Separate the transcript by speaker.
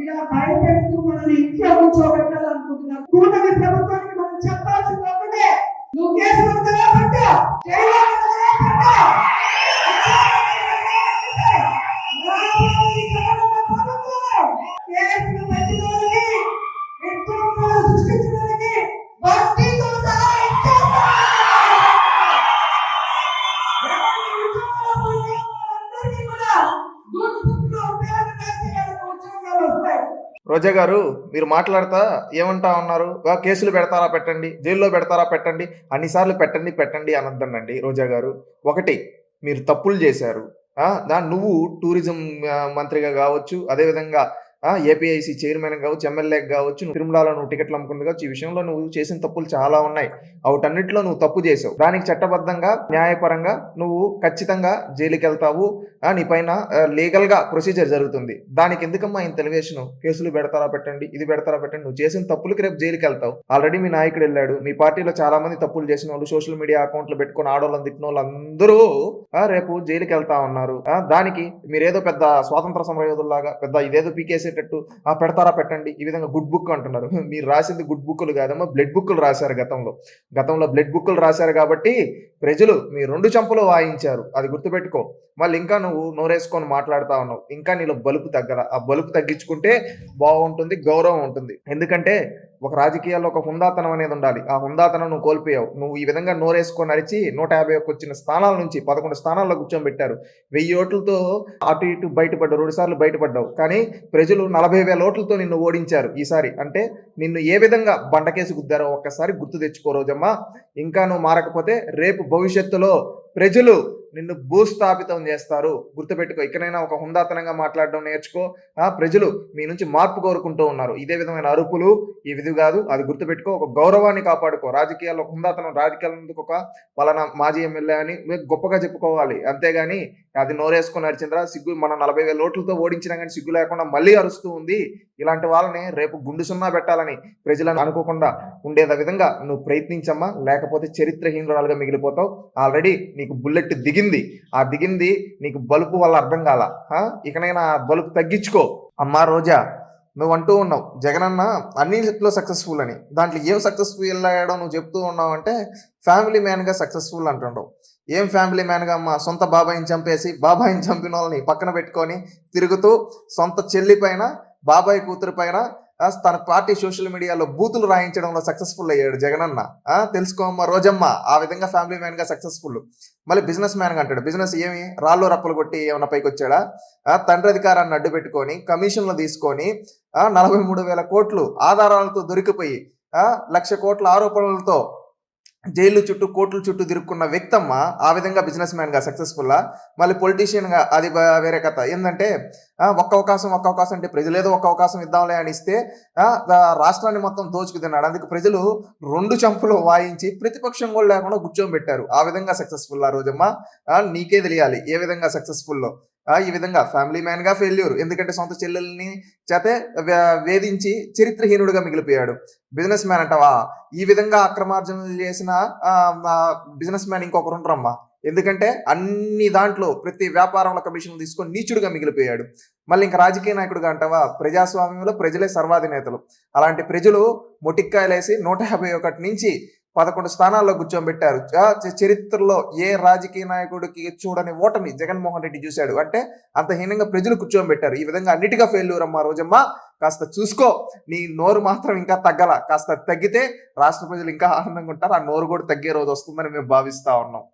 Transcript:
Speaker 1: ఇలా భయపెడుతూ మనల్ని ఇంట్లో కూర్చోబెట్టాలనుకుంటున్నారు. కూటమి ప్రభుత్వానికి మనం చెప్పాల్సింది ఒకటే, నువ్వు కేసు పెడతావా పెట్టు, జైల్లో పెడతావా
Speaker 2: రోజా గారు, మీరు మాట్లాడతా ఏమంటా ఉన్నారు? కేసులు పెడతారా పెట్టండి, జైల్లో పెడతారా పెట్టండి, అన్నిసార్లు పెట్టండి పెట్టండి అనొద్దనండి. రోజా గారు, ఒకటి, మీరు తప్పులు చేశారు. నువ్వు టూరిజం మంత్రిగా కావచ్చు, అదేవిధంగా ఏపీఐసి చైర్మన్ కావచ్చు, ఎమ్మెల్యే కావచ్చు, తిరుమలలో నువ్వు టికెట్లు అమ్ముకుంది కావచ్చు, ఈ విషయంలో నువ్వు చేసిన తప్పులు చాలా ఉన్నాయి. వాటన్నిటిలో నువ్వు తప్పు చేసావు. దానికి చట్టబద్ధంగా న్యాయపరంగా నువ్వు ఖచ్చితంగా జైలుకి వెళ్తావు. నీ పైన లీగల్ గా ప్రొసీజర్ జరుగుతుంది. దానికి ఎందుకమ్మా ఇంత ఎలివేషన్? కేసులు పెడతారా పెట్టండి, ఇది పెడతారా పెట్టండి. నువ్వు చేసిన తప్పులకి రేపు జైలుకి వెళ్తావు. ఆల్రెడీ మీ నాయకుడు వెళ్ళాడు. మీ పార్టీలో చాలా మంది తప్పులు చేసిన వాళ్ళు, సోషల్ మీడియా అకౌంట్లు పెట్టుకుని ఆడవాళ్ళని తిట్టిన వాళ్ళు అందరూ రేపు జైలుకి వెళ్తా ఉన్నారు. దానికి మీరేదో పెద్ద స్వాతంత్ర సమరయోధుల్లాగా పెద్ద ఇదేదో పీకేసేటట్టు పెడతారా పెట్టండి, ఈ విధంగా గుడ్ బుక్ అంటున్నారు. మీరు రాసింది గుడ్ బుక్లు కాదమ్మా, బ్లడ్ బుక్లు రాశారు. గతంలో బ్లడ్ బుక్లు రాశారు కాబట్టి ప్రజలు మీ 2 చెంపలు వాయించారు. అది గుర్తుపెట్టుకో. మళ్ళీ ఇంకా నువ్వు నోరేసుకొని మాట్లాడుతా ఉన్నావు. ఇంకా నీలో బలుపు తగ్గల. ఆ బలుపు తగ్గించుకుంటే బాగుంటుంది, గౌరవం ఉంటుంది. ఎందుకంటే ఒక రాజకీయాల్లో ఒక హుందాతనం అనేది ఉండాలి. ఆ హుందాతనం నువ్వు కోల్పోయావు. నువ్వు ఈ విధంగా నోరేసుకొని అరిచి 151 వచ్చిన స్థానాల నుంచి 11 స్థానాల్లో కూర్చోబెట్టారు. 1000 ఓట్లతో అటు ఇటు బయటపడ్డావు, 2 సార్లు బయటపడ్డావు. కానీ ప్రజలు 40,000 ఓట్లతో నిన్ను ఓడించారు ఈసారి. అంటే నిన్ను ఏ విధంగా బండకేసి గుద్దారో ఒక్కసారి గుర్తు తెచ్చుకో రోజమ్మా. ఇంకా నువ్వు మారకపోతే రేపు భవిష్యత్తులో ప్రజలు నిన్ను భూస్థాపితం చేస్తారు. గుర్తుపెట్టుకో. ఇకనైనా ఒక హుందాతనంగా మాట్లాడడం నేర్చుకో. ప్రజలు మీ నుంచి మార్పు కోరుకుంటూ ఉన్నారు. ఇదే విధమైన అరుపులు ఈ విధి కాదు. అది గుర్తుపెట్టుకో. ఒక గౌరవాన్ని కాపాడుకో. రాజకీయాల్లో ఒక హుందాతనం, రాజకీయాలకు ఒక పలానా మాజీ ఎమ్మెల్యే అని గొప్పగా చెప్పుకోవాలి. అంతేగాని అది నోరేసుకొని అరిచింద్రా సిగ్గు, మన 40,000 ఓట్లతో ఓడించినా కానీ సిగ్గు లేకుండా మళ్ళీ అరుస్తూ ఉంది. ఇలాంటి వాళ్ళని రేపు గుండు సున్నా పెట్టాలని ప్రజలను అనుకోకుండా ఉండేది విధంగా నువ్వు ప్రయత్నించమ్మా. లేకపోతే చరిత్రహీనురాలుగా మిగిలిపోతావు. ఆల్రెడీ నీకు బుల్లెట్ దిగింది. ఆ దిగింది నీకు బలుపు వల్ల అర్థం కాల. ఇకనైనా బలుపు తగ్గించుకో. అమ్మా రోజా, నువ్వు అంటూ ఉన్నావు జగనన్న అన్నిట్లో సక్సెస్ఫుల్ అని. దాంట్లో ఏం సక్సెస్ఫుల్ అయ్యాడో నువ్వు చెప్తూ ఉన్నావు అంటే ఫ్యామిలీ మ్యాన్గా సక్సెస్ఫుల్ అంటుండవు. ఏం ఫ్యామిలీ మ్యాన్గా అమ్మా? సొంత బాబాయిని చంపేసి బాబాయిని చంపిన వాళ్ళని పక్కన పెట్టుకొని తిరుగుతూ సొంత చెల్లి పైన, బాబాయ్ కూతురు పైన తన పార్టీ సోషల్ మీడియాలో బూతులు రాయించడంలో సక్సెస్ఫుల్ అయ్యాడు జగనన్న. తెలుసుకోమ్మా రోజమ్మ. ఆ విధంగా ఫ్యామిలీ మ్యాన్గా సక్సెస్ఫుల్. మళ్ళీ బిజినెస్ మ్యాన్గా అంటాడు. బిజినెస్ ఏమి రాళ్ళు రప్పలు కొట్టి ఏమన్నా పైకి వచ్చాడా? తండ్రి అధికారాన్ని అడ్డు పెట్టుకొని కమిషన్లు తీసుకొని 43,000 కోట్లు ఆధారాలతో దొరికిపోయి 1,00,000 కోట్ల ఆరోపణలతో జైలు చుట్టూ కోర్టుల చుట్టూ తిరుక్కున్న వ్యక్తమ్మ. ఆ విధంగా బిజినెస్ మ్యాన్గా సక్సెస్ఫుల్లా? మళ్ళీ పొలిటీషియన్గా అది వేరే కథ. ఏంటంటే ఒక్క అవకాశం అంటే ప్రజలు ఏదో ఒక్క అవకాశం ఇద్దాంలే అని ఇస్తే రాష్ట్రాన్ని మొత్తం దోచుకు తిన్నాడు. అందుకు ప్రజలు 2 చెంపలు వాయించి ప్రతిపక్షం కూడా లేకుండా కూర్చోబెట్టారు. ఆ విధంగా సక్సెస్ఫుల్ ఆ రోజమ్మా. నీకే తెలియాలి ఏ విధంగా సక్సెస్ఫుల్లో. ఈ విధంగా ఫ్యామిలీ మ్యాన్గా ఫెయిల్యూర్. ఎందుకంటే సొంత చెల్లెల్ని చేతే వేధించి చరిత్రహీనుడిగా మిగిలిపోయాడు. బిజినెస్ మ్యాన్ అంటావా? ఈ విధంగా అక్రమార్జనలు చేసిన బిజినెస్ మ్యాన్ ఇంకొకరు ఉండరమ్మా. ఎందుకంటే అన్ని దాంట్లో ప్రతి వ్యాపారంలో కమిషన్ తీసుకొని నీచుడుగా మిగిలిపోయాడు. మళ్ళీ ఇంకా రాజకీయ నాయకుడుగా అంటావా? ప్రజాస్వామ్యంలో ప్రజలే సర్వాధినేతలు. అలాంటి ప్రజలు మొటిక్కాయలేసి 151 నుంచి 11 స్థానాల్లో కూర్చోబెట్టారు. చరిత్రలో ఏ రాజకీయ నాయకుడికి చూడని ఓటమి జగన్మోహన్ రెడ్డి చూశాడు. అంటే అంత హీనంగా ప్రజలు కూర్చోబెట్టారు. ఈ విధంగా అన్నిటిగా ఫెయిల్యూర్ అమ్మా రోజమ్మ. కాస్త చూసుకో. నీ నోరు మాత్రం ఇంకా తగ్గల. కాస్త తగ్గితే రాష్ట్ర ప్రజలు ఇంకా ఆనందంగా ఉంటారు. ఆ నోరు కూడా తగ్గే రోజు వస్తుందని మేము భావిస్తా ఉన్నాం.